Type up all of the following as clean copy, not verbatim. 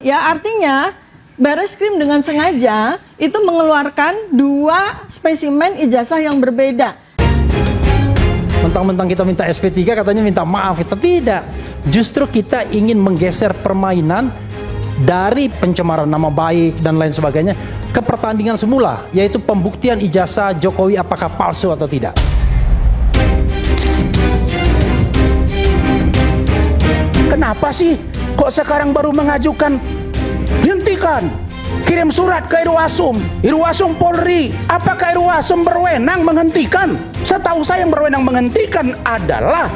Ya, artinya Bareskrim dengan sengaja itu mengeluarkan 2 spesimen ijazah yang berbeda. Mentang-mentang kita minta SP3 katanya minta maaf, kita tidak. Justru kita ingin menggeser permainan dari pencemaran nama baik dan lain sebagainya ke pertandingan semula, yaitu pembuktian ijazah Jokowi apakah palsu atau tidak. Kenapa sih kok sekarang baru mengajukan? Hentikan, kirim surat ke Irwasum Polri. Apakah Irwasum berwenang menghentikan? Setahu saya yang berwenang menghentikan adalah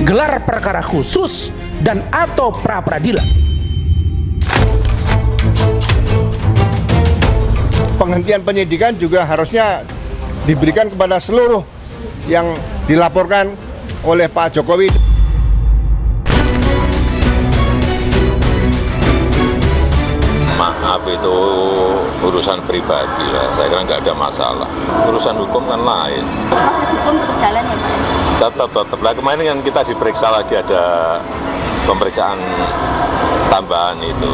gelar perkara khusus dan atau pra peradilan. Penghentian penyidikan juga harusnya diberikan kepada seluruh yang dilaporkan oleh Pak Jokowi. Maaf, itu urusan pribadi lah, saya kira nggak ada masalah. Urusan hukum kan lain. Proses hukum tetap jalan ya Pak? Tetap lah, kemarin kan kita diperiksa lagi, ada pemeriksaan tambahan itu.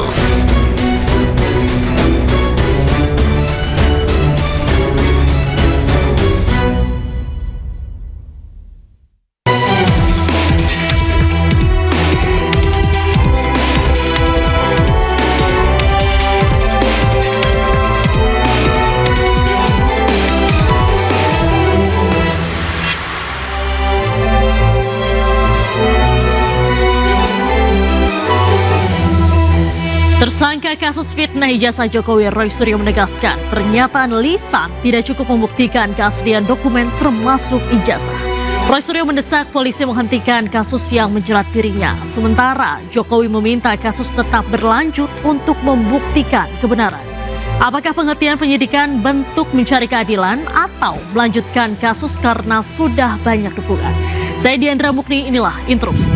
Tersangka kasus fitnah ijazah Jokowi Roy Suryo menegaskan pernyataan lisan tidak cukup membuktikan keaslian dokumen termasuk ijazah. Roy Suryo mendesak polisi menghentikan kasus yang menjerat dirinya. Sementara Jokowi meminta kasus tetap berlanjut untuk membuktikan kebenaran. Apakah penghentian penyidikan bentuk mencari keadilan atau melanjutkan kasus karena sudah banyak dukungan? Saya Diandra Mukni, inilah interupsi.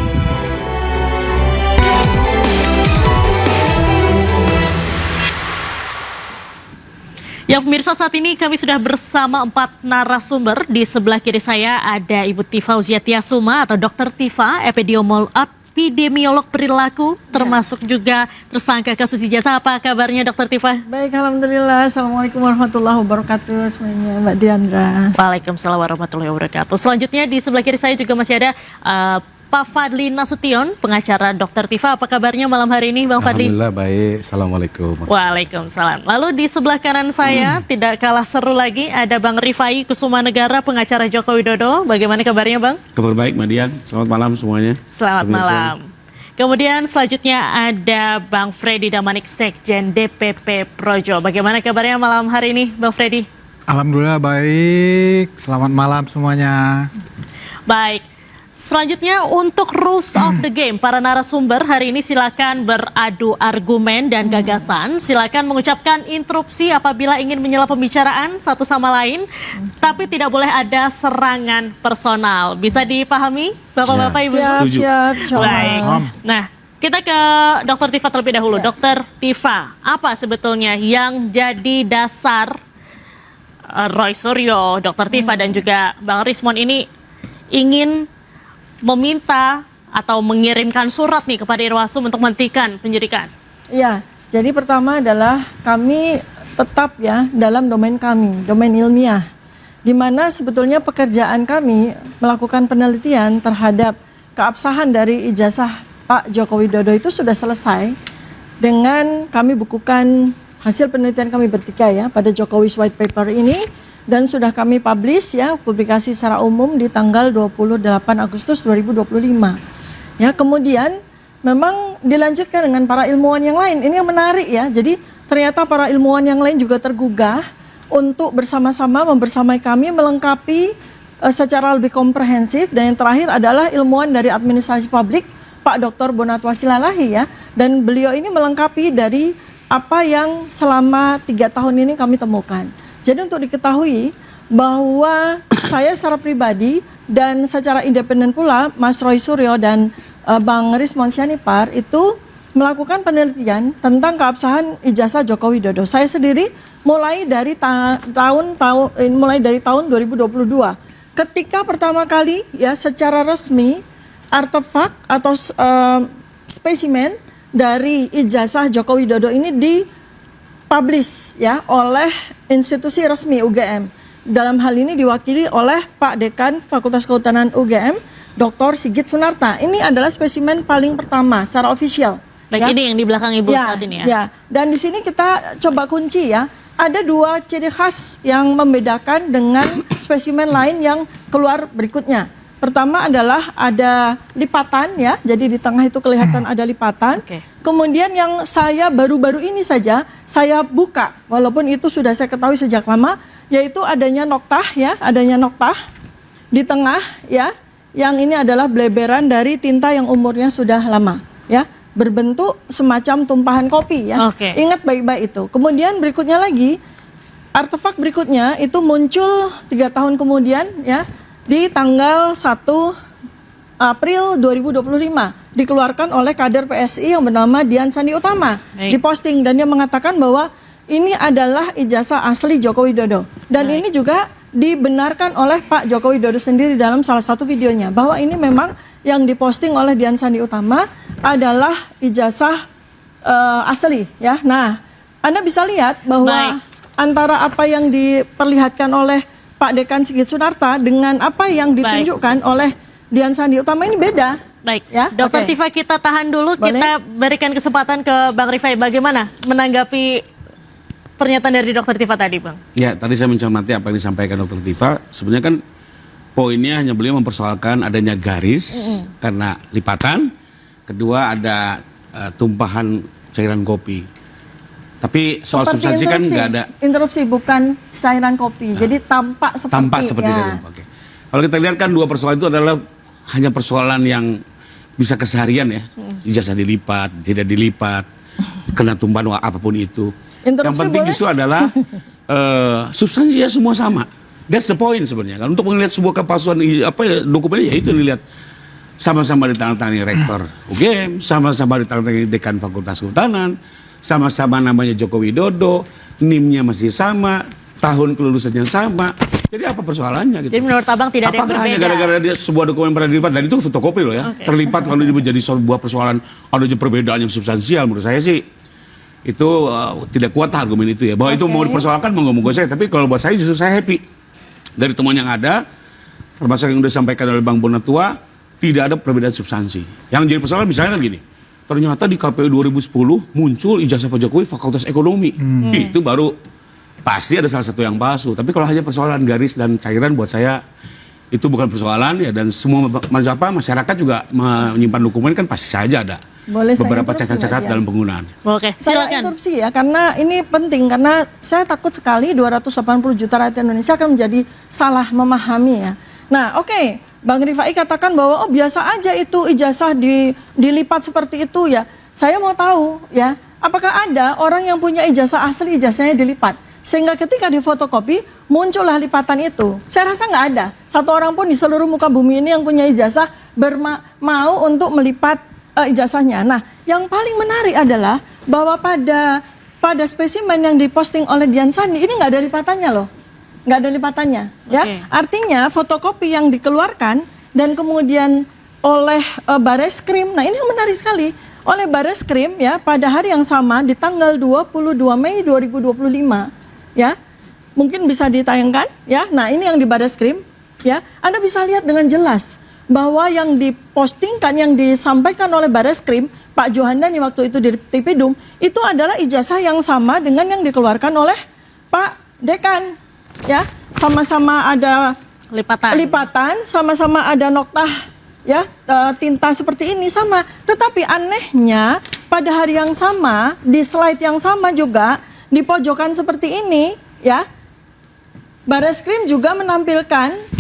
Ya pemirsa, saat ini kami sudah bersama 4 narasumber. Di sebelah kiri saya ada Ibu Tifa Uziatiasuma atau Dr. Tifa, epidemiolog perilaku, termasuk juga tersangka kasus ijazah. Apa kabarnya Dr. Tifa? Baik, alhamdulillah. Assalamualaikum warahmatullahi wabarakatuh semuanya, Mbak Diandra. Waalaikumsalam warahmatullahi wabarakatuh. Selanjutnya di sebelah kiri saya juga masih ada Pak Fadli Nasution, pengacara Dr. Tifa. Apa kabarnya malam hari ini, Bang Fadli? Alhamdulillah baik. Assalamualaikum. Waalaikumsalam. Lalu di sebelah kanan saya tidak kalah seru lagi ada Bang Rifai Kusumanegara, pengacara Joko Widodo. Bagaimana kabarnya, Bang? Kabar baik, Madian. Selamat malam semuanya. Selamat malam. Kemudian selanjutnya ada Bang Freddy Damanik, Sekjen DPP Projo. Bagaimana kabarnya malam hari ini, Bang Freddy? Alhamdulillah baik. Selamat malam semuanya. Baik. Selanjutnya untuk rules of the game, para narasumber hari ini silakan beradu argumen dan gagasan. Silakan mengucapkan interupsi apabila ingin menyela pembicaraan satu sama lain, tapi tidak boleh ada serangan personal. Bisa dipahami, Bapak-bapak, Ibu? Siap. Baik. Nah, kita ke Dr. Tifa terlebih dahulu. Dr. Tifa, apa sebetulnya yang jadi dasar Roy Suryo, Dr. Tifa dan juga Bang Rismon ini ingin meminta atau mengirimkan surat nih kepada Irwasum untuk menghentikan penyidikan? Ya, jadi pertama adalah kami tetap ya dalam domain kami, domain ilmiah, di mana sebetulnya pekerjaan kami melakukan penelitian terhadap keabsahan dari ijazah Pak Joko Widodo itu sudah selesai dengan kami bukukan hasil penelitian kami bertiga ya pada Jokowi's White Paper ini. Dan sudah kami publish ya, publikasi secara umum di tanggal 28 Agustus 2025. Ya, kemudian memang dilanjutkan dengan para ilmuwan yang lain. Ini yang menarik ya. Jadi ternyata para ilmuwan yang lain juga tergugah untuk bersama-sama membersamai kami melengkapi secara lebih komprehensif. Dan yang terakhir adalah ilmuwan dari administrasi publik, Pak Dr. Bonatwa Silalahi ya. Dan beliau ini melengkapi dari apa yang selama 3 tahun ini kami temukan. Jadi untuk diketahui bahwa saya secara pribadi dan secara independen pula Mas Roy Suryo dan Bang Rismon Syanipar itu melakukan penelitian tentang keabsahan ijazah Joko Widodo. Saya sendiri mulai dari tahun 2022 ketika pertama kali ya secara resmi artefak atau spesimen dari ijazah Joko Widodo ini dipublish ya oleh institusi resmi UGM. Dalam hal ini diwakili oleh Pak Dekan Fakultas Kehutanan UGM, Dr. Sigit Sunarta. Ini adalah spesimen paling pertama secara official. Baik, ini yang di belakang Ibu saat ini ya. Ya, dan di sini kita coba kunci ya. Ada 2 ciri khas yang membedakan dengan spesimen lain yang keluar berikutnya. Pertama adalah ada lipatan ya, jadi di tengah itu kelihatan ada lipatan. Kemudian yang saya baru-baru ini saja saya buka, walaupun itu sudah saya ketahui sejak lama, yaitu adanya noktah ya, adanya noktah di tengah ya, yang ini adalah bleberan dari tinta yang umurnya sudah lama ya, berbentuk semacam tumpahan kopi ya. Ingat baik-baik itu. Kemudian berikutnya lagi, artefak berikutnya itu muncul 3 tahun kemudian ya, di tanggal 1 April 2025 dikeluarkan oleh kader PSI yang bernama Dian Sandi Utama. Diposting dan dia mengatakan bahwa ini adalah ijazah asli Joko Widodo. Dan ini juga dibenarkan oleh Pak Joko Widodo sendiri dalam salah satu videonya bahwa ini memang yang diposting oleh Dian Sandi Utama adalah ijazah asli ya. Nah, Anda bisa lihat bahwa antara apa yang diperlihatkan oleh Pak Dekan Sigit Sunarta dengan apa yang ditunjukkan oleh Dian Sandi Utama ini beda. Baik, ya. Dr. Tifa kita tahan dulu, kita berikan kesempatan ke Bang Rifai. Bagaimana menanggapi pernyataan dari Dr. Tifa tadi, Bang? Ya, tadi saya mencermati apa yang disampaikan Dr. Tifa. Sebenarnya kan poinnya hanya beliau mempersoalkan adanya garis karena lipatan. Kedua ada tumpahan cairan kopi. Tapi soal seperti substansi kan nggak ada. Interupsi bukan cairan kopi, jadi tampak seperti ya. Kalau kita lihat kan 2 persoalan itu adalah hanya persoalan yang bisa keseharian ya. Ijazah dilipat, tidak dilipat, kena tumpahan apapun itu. Interupsi yang penting justru adalah substansinya semua sama. That's the point sebenarnya. Kan untuk melihat sebuah kepalsuan dokumennya ya itu dilihat sama-sama ditandatangani rektor UGM, sama-sama ditandatangani dekan Fakultas Kehutanan, sama-sama namanya Joko Widodo, NIM-nya masih sama, tahun kelulusannya sama. Jadi apa persoalannya gitu? Jadi menurut Abang tidak ada yang berbeda? Hanya gara-gara dia sebuah dokumen pernah dilipat, dan itu fotokopi loh ya. Terlipat lalu ini menjadi sebuah persoalan, adanya perbedaan yang substansial. Menurut saya sih itu tidak kuat argumen itu ya. Bahwa itu mau dipersoalkan, monggo-monggo saya. Tapi kalau buat saya justru saya happy. Dari temuan yang ada, termasuk yang sudah disampaikan oleh Bang Bonatua, tidak ada perbedaan substansi. Yang jadi persoalan misalnya kan gini, ternyata di KPU 2010 muncul ijazah Pak Jokowi Fakultas Ekonomi. Itu baru pasti ada salah satu yang palsu. Tapi kalau hanya persoalan garis dan cairan, buat saya itu bukan persoalan ya. Dan semua masyarakat juga menyimpan dokumen kan pasti saja ada beberapa cacat-cacat dalam penggunaan. Oke, silakan. Saya interupsi ya, karena ini penting, karena saya takut sekali 280 juta rakyat Indonesia akan menjadi salah memahami ya. Nah, oke, Bang Rifai katakan bahwa biasa aja itu ijazah dilipat seperti itu ya. Saya mau tahu ya, apakah ada orang yang punya ijazah asli, ijazahnya dilipat? Sehingga ketika difotokopi muncullah lipatan itu. Saya rasa nggak ada satu orang pun di seluruh muka bumi ini yang punya ijazah mau untuk melipat ijazahnya. Nah, yang paling menarik adalah bahwa pada spesimen yang diposting oleh Dian Sandi ini nggak ada lipatannya loh, nggak ada lipatannya. Ya, artinya fotokopi yang dikeluarkan dan kemudian oleh Bareskrim. Nah, ini yang menarik sekali. Oleh Bareskrim ya pada hari yang sama di tanggal 22 Mei 2025 ya. Mungkin bisa ditayangkan ya. Nah, ini yang di Bareskrim ya. Anda bisa lihat dengan jelas bahwa yang dipostingkan, yang disampaikan oleh Bareskrim, Pak Johandani waktu itu di Tipidum, itu adalah ijazah yang sama dengan yang dikeluarkan oleh Pak Dekan ya. Sama-sama ada lipatan, sama-sama ada noktah ya, tinta seperti ini sama. Tetapi anehnya pada hari yang sama, di slide yang sama juga, di pojokan seperti ini ya, Bareskrim juga menampilkan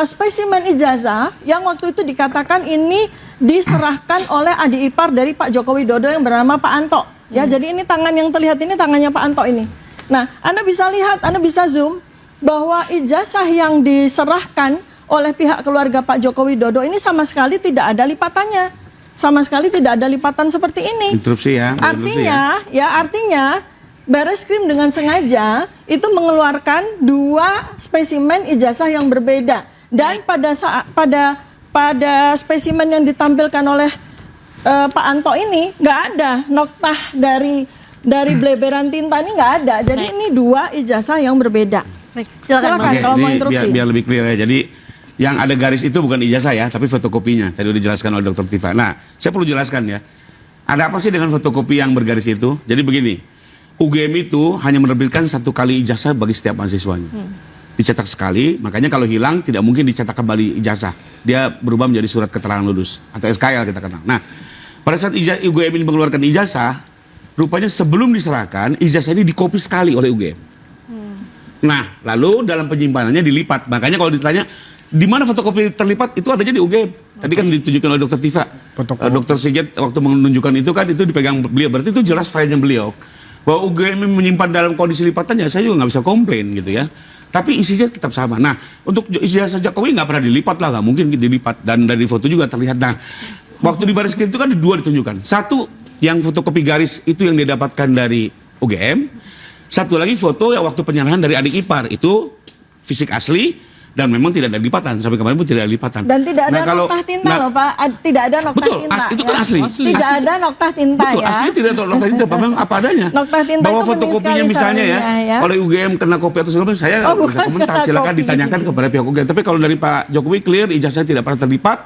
spesimen ijazah yang waktu itu dikatakan ini diserahkan oleh adik ipar dari Pak Joko Widodo yang bernama Pak Anto. Ya, jadi ini tangan yang terlihat ini tangannya Pak Anto ini. Nah, Anda bisa lihat, Anda bisa zoom bahwa ijazah yang diserahkan oleh pihak keluarga Pak Joko Widodo ini sama sekali tidak ada lipatannya. Sama sekali tidak ada lipatan seperti ini. Interupsi ya. Artinya Bareskrim dengan sengaja itu mengeluarkan 2 spesimen ijazah yang berbeda. Dan pada spesimen yang ditampilkan oleh Pak Anto ini nggak ada noktah dari bleberan tinta ini nggak ada. Jadi ini dua ijazah yang berbeda. Baik, silakan. Silakan. Oke, kalau mau ini interupsi. biar lebih clear ya. Jadi yang ada garis itu bukan ijazah ya, tapi fotokopinya. Tadi udah dijelaskan oleh Dr. Tifa. Nah, saya perlu jelaskan ya. Ada apa sih dengan fotokopi yang bergaris itu? Jadi begini, UGM itu hanya menerbitkan 1 kali ijazah bagi setiap mahasiswanya. Dicetak sekali, makanya kalau hilang tidak mungkin dicetak kembali ijazah. Dia berubah menjadi surat keterangan lulus atau SKL kita kenal. Nah, pada saat UGM ini mengeluarkan ijazah, rupanya sebelum diserahkan, ijazah ini dikopi sekali oleh UGM. Nah, lalu dalam penyimpanannya dilipat. Makanya kalau ditanya, di mana fotokopi terlipat, itu adanya di UGM. Tadi kan ditunjukkan oleh Dr. Tifa. Dr. Sigit waktu menunjukkan itu kan, itu dipegang beliau. Berarti itu jelas filenya beliau. Bahwa UGM menyimpan dalam kondisi lipatannya, saya juga nggak bisa komplain gitu ya. Tapi isinya tetap sama. Nah, untuk ijazah Jokowi nggak pernah dilipat lah, nggak mungkin dilipat. Dan dari foto juga terlihat. Nah, waktu di baris krim itu kan ada 2 ditunjukkan. Satu, yang fotokopi garis itu yang didapatkan dari UGM. Satu lagi foto yang waktu penyerahan dari adik ipar, itu fisik asli. Dan memang tidak ada lipatan, sampai kemarin pun tidak ada lipatan. Dan tidak ada noktah tinta loh Pak, tidak ada noktah betul, tinta. Itu kan asli. Tidak ada noktah tinta Betul, ya. asli tidak ada noktah tinta, memang apa adanya. Noktah tinta bahwa itu penting fotokopinya sekali misalnya ya. oleh UGM kena kopi atau segala macam, saya Oh, bukan bisa komentar, kena silakan kopi. ditanyakan kepada pihak UGM. Tapi kalau dari Pak Jokowi clear, ijazah tidak pernah terlipat.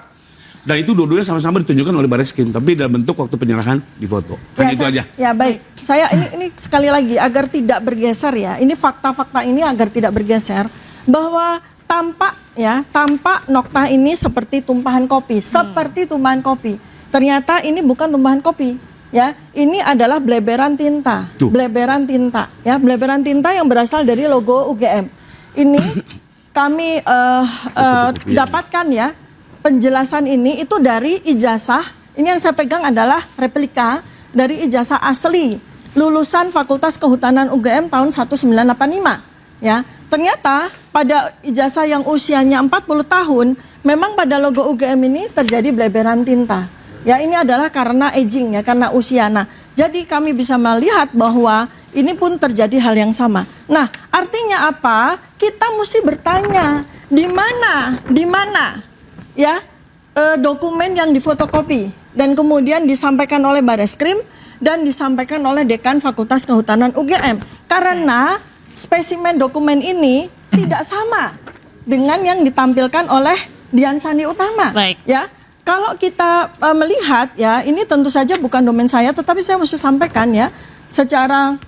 Dan itu dua-duanya sama-sama ditunjukkan oleh Baris Krim, tapi dalam bentuk waktu penyerahan di foto. Hanya itu aja. Ya baik, saya ini sekali lagi agar tidak bergeser ya. Ini fakta-fakta ini agar tidak bergeser bahwa tampak noktah ini seperti tumpahan kopi, Ternyata ini bukan tumpahan kopi, ya. Ini adalah bleberan tinta, bleberan tinta yang berasal dari logo UGM. Ini kami dapatkan ya penjelasan ini itu dari ijazah. Ini yang saya pegang adalah replika dari ijazah asli lulusan Fakultas Kehutanan UGM tahun 1985, ya. Ternyata pada ijazah yang usianya 40 tahun, memang pada logo UGM ini terjadi bleberan tinta. Ya, ini adalah karena aging ya, karena usia. Nah, jadi kami bisa melihat bahwa ini pun terjadi hal yang sama. Nah, artinya apa? Kita mesti bertanya, di mana ya dokumen yang difotokopi dan kemudian disampaikan oleh Bareskrim dan disampaikan oleh Dekan Fakultas Kehutanan UGM. Karena spesimen dokumen ini tidak sama dengan yang ditampilkan oleh Dian Sandi Utama. Baik. Ya, kalau kita melihat ya, ini tentu saja bukan domain saya, tetapi saya mesti sampaikan ya, secara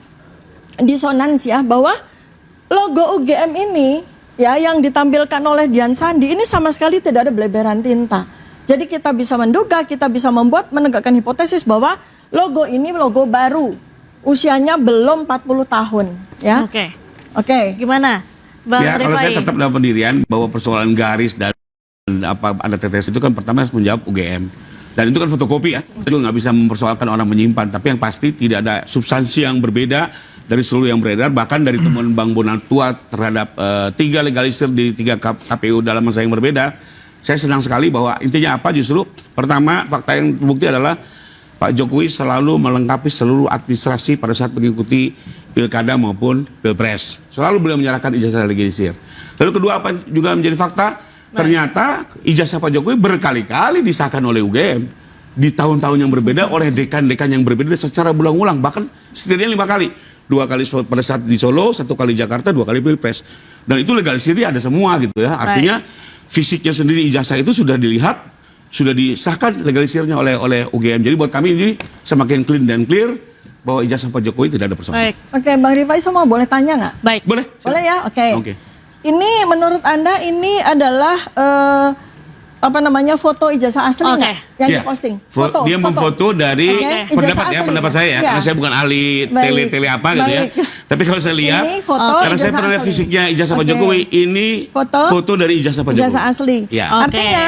disonans ya, bahwa logo UGM ini ya yang ditampilkan oleh Dian Sandi ini sama sekali tidak ada bleberan tinta. Jadi kita bisa menduga, kita bisa menegakkan hipotesis bahwa logo ini logo baru. Usianya belum 40 tahun, ya. Oke. Gimana, Bang Ya, kalau saya Rifai? tetap dalam pendirian bahwa persoalan garis dan apa ada TTS itu kan pertama harus menjawab UGM. Dan itu kan fotokopi ya. Kita juga nggak bisa mempersoalkan orang menyimpan. Tapi yang pasti tidak ada substansi yang berbeda dari seluruh yang beredar. Bahkan dari temuan Bang Bonatua terhadap 3 legalisir di 3 KPU dalam masa yang berbeda. Saya senang sekali bahwa intinya apa justru. Pertama, fakta yang terbukti adalah Pak Jokowi selalu melengkapi seluruh administrasi pada saat mengikuti pilkada maupun pilpres. Selalu beliau menyerahkan ijazah legalisir. Lalu kedua apa juga menjadi fakta? Ternyata ijazah Pak Jokowi berkali-kali disahkan oleh UGM di tahun-tahun yang berbeda oleh dekan-dekan yang berbeda secara berulang-ulang, bahkan setidaknya 5 kali. 2 kali pada saat di Solo, 1 kali Jakarta, 2 kali pilpres. Dan itu legalisirnya ada semua gitu ya. Artinya fisiknya sendiri ijazah itu sudah dilihat, sudah disahkan legalisirnya oleh UGM. Jadi buat kami ini semakin clean dan clear bahwa ijazah Pak Jokowi tidak ada persoalan. Baik. Oke, Bang Rifai semua boleh tanya nggak? Baik. Boleh? Boleh ya, oke. Oke. Ini menurut Anda ini adalah foto ijazah asli nggak yang Ya. diposting? Dia memfoto dari Oke, pendapat ijazah ya, asli. pendapat saya ya, Ya. karena saya bukan ahli Baik. tele apa gitu ya. Baik. Tapi kalau saya lihat, Ini foto karena saya ijazah pernah lihat asli. fisiknya ijazah Pak Oke. Jokowi, ini foto dari ijazah Pak Jokowi. Ijazah asli. Ya. Artinya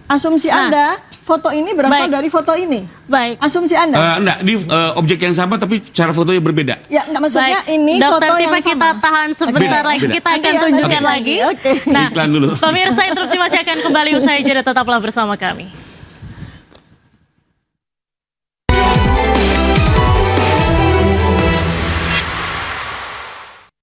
asumsi Anda foto ini berasal Baik. dari foto ini. Baik. Asumsi Anda. Enggak, ini objek yang sama tapi cara fotonya berbeda. Ya, enggak maksudnya Baik. ini Dr. foto yang Tifa, sama. kita tahan sebentar Beda, lagi. beda. Kita akan Oke, ya, tunjukkan nanti lagi. lagi. Oke. Nah, Iklan dulu. pemirsa interupsi masih akan kembali usai jeda, tetaplah bersama kami.